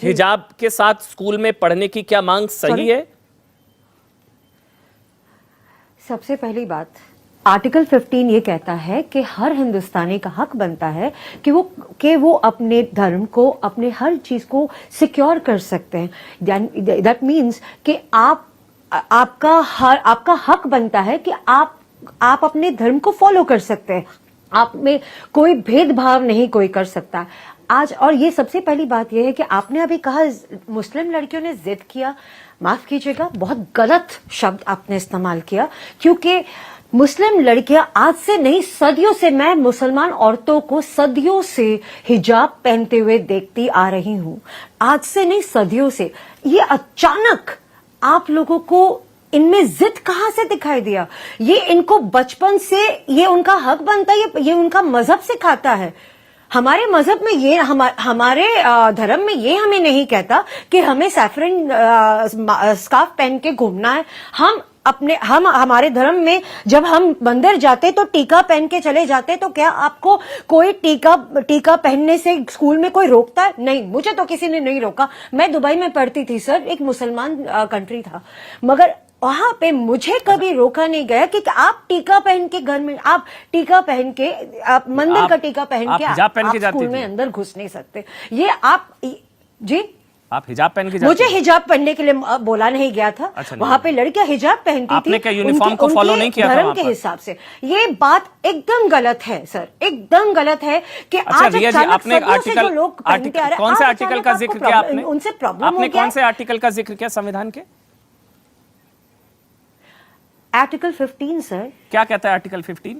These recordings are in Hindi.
हिजाब के साथ स्कूल में पढ़ने की क्या मांग सही है? सबसे पहली बात, आर्टिकल 15 ये कहता है कि हर हिंदुस्तानी का हक बनता है कि वो अपने धर्म को, अपने हर चीज को सिक्योर कर सकते हैं। दैट मीन्स कि आपका हक बनता है कि आप अपने धर्म को फॉलो कर सकते हैं। आप में कोई भेदभाव नहीं कोई कर सकता आज। और ये सबसे पहली बात ये है कि आपने अभी कहा मुस्लिम लड़कियों ने जिद किया, माफ कीजिएगा, बहुत गलत शब्द आपने इस्तेमाल किया, क्योंकि मुस्लिम लड़कियां आज से नहीं सदियों से, मैं मुसलमान औरतों को सदियों से हिजाब पहनते हुए देखती आ रही हूं, आज से नहीं सदियों से। ये अचानक आप लोगों को इनमें जिद कहां से दिखाई दिया? ये इनको बचपन से ये उनका हक बनता है, ये उनका मजहब सिखाता है। हमारे मजहब में ये, हमारे धर्म में ये हमें नहीं कहता कि हमें सैफरन स्कार्फ पहन के घूमना है। हमारे धर्म में जब हम मंदिर जाते तो टीका पहन के चले जाते, तो क्या आपको कोई टीका पहनने से स्कूल में कोई रोकता है? नहीं, मुझे तो किसी ने नहीं रोका। मैं दुबई में पढ़ती थी सर, एक मुसलमान कंट्री था, मगर वहां पे मुझे कभी रोका नहीं गया कि आप टीका पहन के घर में, आप टीका पहन के, आप मंदिर का टीका पहन के आप स्कूल में अंदर घुस नहीं सकते। ये आप जी, आप हिजाब पहन के जाती मुझे हिजाब पहनने के लिए बोला नहीं गया था। अच्छा, वहां पे लड़कियां हिजाब पहनती थी। आपने क्या यूनिफॉर्म को फॉलो नहीं किया धर्म के हिसाब से? ये बात एकदम गलत है सर, एकदम गलत है कि आज अचानक सदियों से जो लोग पहनते आ रहे हैं। कौन से आर्टिकल का जिक्र किया आपने? उनसे प्रॉब्लम हो गया। आपने कौन से आर्टिकल का जिक्र किया संविधान के? Article 15 sir. क्या कहता है आर्टिकल 15?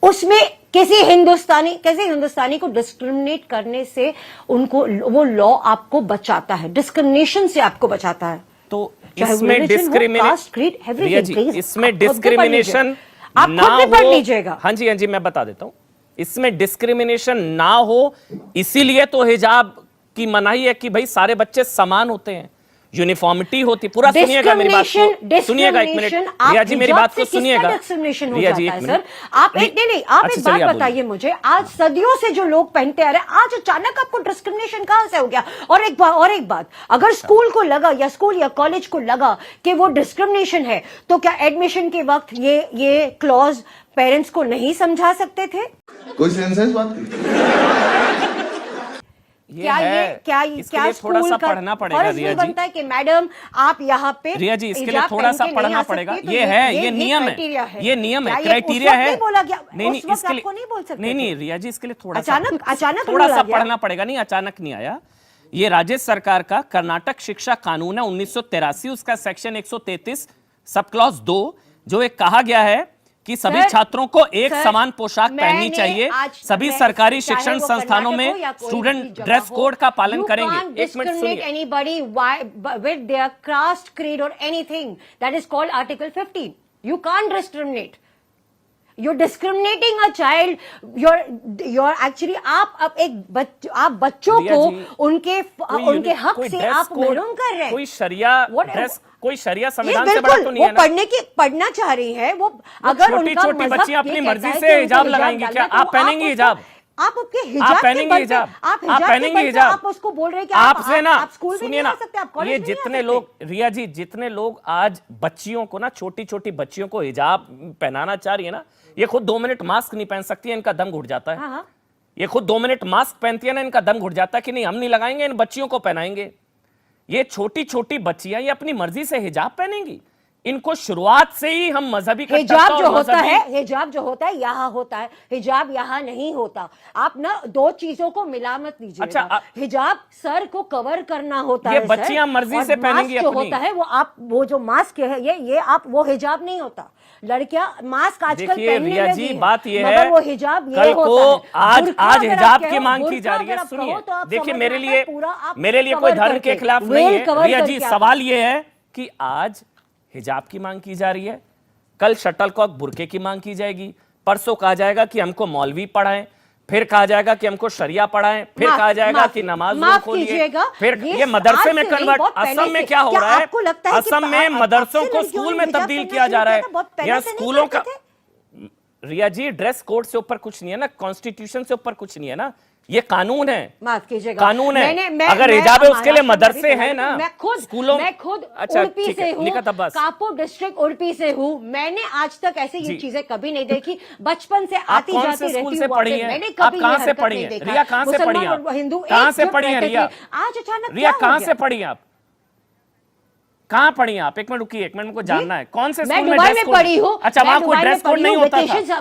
उसमें किसी हिंदुस्तानी को डिस्क्रिमिनेट करने से वो लॉ आपको बचाता है, डिस्क्रिमिनेशन से आपको बचाता है। तो इसमें डिस्क्रिमिनेशन आप ना खुद भी पढ़ हो। लीजिएगा। हाँ जी मैं बता देता हूं। इसमें डिस्क्रिमिनेशन ना हो, इसीलिए तो हिजाब की मनाही है कि भाई सारे बच्चे समान होते हैं, यूनिफॉर्मिटी होती। पूरा सुनिएगा मेरी बात को, सुनिएगा एक मिनट रिया जी, मेरी बात को सुनिएगा रिया जी, एक मिनट। आप एक बात बताइए मुझे, आज सदियों से जो लोग पहनते आ रहे हैं, आज अचानक आपको डिस्क्रिमिनेशन कहां से हो गया? और एक बात, अगर स्कूल को लगा या स्कूल या कॉलेज को लगा कि वो डिस्क्रिमिनेशन है, तो क्या एडमिशन के वक्त ये क्लॉज पेरेंट्स को नहीं समझा सकते थे? कोई सेंस है इस बात की? क्या थोड़ा सा पढ़ना पड़ेगा रिया जी। बनता है कि मैडम आप यहाँ पे, रिया जी, इसके लिए थोड़ा सा पढ़ना पड़ेगा। ये नियम है, क्राइटेरिया है। नहीं, इसके लिए नहीं बोल सकते। नहीं रिया जी, इसके लिए थोड़ा सा पढ़ना पड़ेगा। नहीं, अचानक नहीं आया। ये राज्य सरकार का कर्नाटक शिक्षा कानून है 1983, उसका सेक्शन 133 सब क्लॉज 2, जो एक कहा गया है कि सभी छात्रों को एक समान पोशाक पहननी चाहिए। सभी सरकारी शिक्षण संस्थानों में स्टूडेंट ड्रेस कोड का पालन करेंगे। एक मिनट सुनिए। Anybody with their caste, creed और anything, that is called article 15। You can't discriminate. You're discriminating a child. You're actually आप बच्चों को उनके हक से आप महरूम कर रहे हैं। कोई शरिया संविधान से बड़ा तो नहीं है ना? पढ़ना चाह रही है वो। अगर छोटी बच्चियां अपनी मर्जी से हिजाब लगाएंगी, क्या आप पहनेंगी हिजाब? आप उसके हिजाब पहनेंगे हिजाब, आप पहनेंगे हिजाब। आप उसको बोल रहे हैं कि आपसे ना, आप स्कूल में नहीं आ सकते, आप कॉलेज ये में नहीं आ जितने सकते। लोग, रिया जी, जितने लोग आज बच्चियों को ना, छोटी बच्चियों को हिजाब पहनाना चाह रही है ना, ये खुद 2 मिनट मास्क नहीं पहन सकती है, इनका दम घुट जाता है। हाँ। ये खुद 2 मिनट मास्क पहनती है ना, इनका दम घुट जाता है कि नहीं, हम नहीं लगाएंगे, इन बच्चियों को पहनाएंगे। ये छोटी बच्चियां ये अपनी मर्जी से हिजाब पहनेंगी। इनको शुरुआत से ही हम मजहबी हिजाब जो होता है यहाँ होता है, हिजाब यहाँ नहीं होता। आप ना दो चीजों को मिला मत लीजिए। अच्छा, हिजाब सर को कवर करना होता है, ये बच्चियां मर्जी से पहनेंगी। जो होता है वो जो मास्क है, ये आप वो हिजाब नहीं होता। लड़कियां मास्क आजकल पहनने लगी हैं, बात ये है वो हिजाब ये होता है। आज हिजाब की मांग की जा रही है। सुनिए, देखिए, मेरे लिए कोई धर्म के खिलाफ नहीं है रिया जी। सवाल ये है कि आज हिजाब की मांग की जा रही है, कल शटलकॉक बुरके की मांग की जाएगी, परसों कहा जाएगा कि हमको मौलवी पढ़ाएं, फिर कहा जाएगा कि हमको शरिया पढ़ाएं, फिर कहा जाएगा कि नमाज खोलिए, फिर ये मदरसे में कन्वर्ट। असम में क्या हो रहा है? असम में मदरसों को स्कूल में तब्दील किया जा रहा है। यहाँ स्कूलों का, रिया जी, ड्रेस कोड से ऊपर कुछ नहीं है ना, कॉन्स्टिट्यूशन से ऊपर कुछ नहीं है ना, ये कानून है, माफ कीजिएगा, कानून है। अगर हिजाब है उसके लिए मदरसे हैं ना, मैं खुद स्कूलों। मैं खुद अच्छा, उडुपी ठीक है, से हूँ, निकट अब्बास। कापुर डिस्ट्रिक्ट उडुपी से हूँ। मैंने आज तक ऐसे ये जी। चीजें कभी नहीं देखी, बचपन से आप आती कौन जाती से स्कूल रहती से हूँ पढ़ी वहाँ से। हैं? मैंने आप कभी कहाँ ये से हरकत पढ़ी नहीं हैं? देखा। रिया, कहाँ से पढ़ी मुसलमान आप? और हिंदू कहाँ से एकजुट पढ़ी हैं रहते रिया? थे। आज अचानक रिया, क्या हो कहाँ गया? से पढ़ी हैं आप? कहाँ पढ़ी हैं आप? एक मिनट रुकिए, एक मिनट, मुझको जानना है कौन से मैं स्कूल में दुबई ड्रेस में कोड? पढ़ी हूँ। अच्छा, वहां कोई ड्रेस कोड नहीं होता था?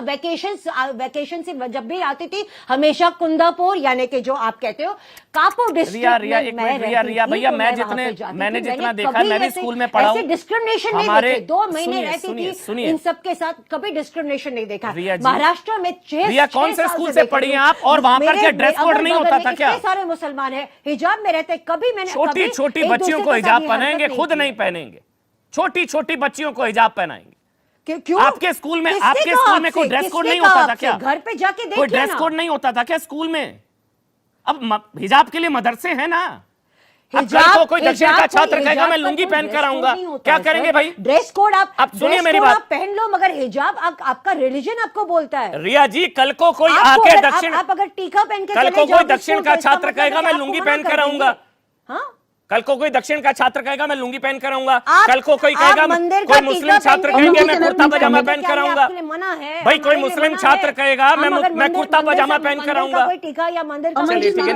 वैकेशन से जब भी आती थी हमेशा कुंदापुर, यानी कि जो आप कहते हो कापुर डिस्ट्रिक्ट रिया, एक मिनट, रिया भैया, मैंने जितना देखा है, मैं भी स्कूल में पढ़ा हूँ। डिस्क्रिमिनेशन नहीं हमारे- देखे। 2 महीने सुनिए, रहती सुनिए, थी सुनिए। इन सब के साथ, कभी डिस्क्रिमिनेशन नहीं देखा। रिया जी, महाराष्ट्र में रिया, कौन से स्कूल से पढ़ी हैं आप? और वहां पर क्या ड्रेस कोड नहीं होता था क्या? सारे मुसलमान है, हिजाब में रहते, कभी मैंने छोटी छोटी बच्चियों को हिजाब पहनाएंगे, खुद नहीं पहनेंगे। छोटी छोटी बच्चियों को हिजाब पहनाएंगे। क्यों? आपके स्कूल में कोई ड्रेस कोड नहीं होता था क्या? घर पे जाके देखिए, कोई ड्रेस कोड नहीं होता था क्या स्कूल में? अब हिजाब के लिए मदरसे हैं ना। अब कल को कोई दक्षिण का छात्र कहेगा मैं लुंगी पहन कर आऊंगा, क्या करेंगे भाई? ड्रेस कोड आप सुनिए मेरी बात, आप पहन लो, मगर हिजाब आपका रिलीजन आपको बोलता है। रिया जी, कल को कोई आपको आके अगर दक्षिण, आप अगर टीका पहन के कल चले को कोई जाओगे दक्षिण स्कूल, का तो इसका छात्र मतलब कहेगा है मैं कि लुंगी आपको पहन मना कर कर आऊंगा। देंगे। हाँ, कल को कोई दक्षिण का छात्र कहेगा मैं लुंगी पहन कर आऊंगा। आप- कल को कोई आप कहेगा, मंदिर का कोई टीका मुस्लिम छात्र पहन के कहेंगे मैं जाओगे, कुर्ता पजामा मंदिर पहन का कर क्या है, आऊंगा। आपके लिए मना है, भाई कोई हमारे लिए मुस्लिम मना छात्र है। कहेगा हम मैं अगर कुर्ता मंदिर पजामा से- पहन कर मंदिर का आऊंगा। कोई टीका या मंदिर का चलिए, ठीक है।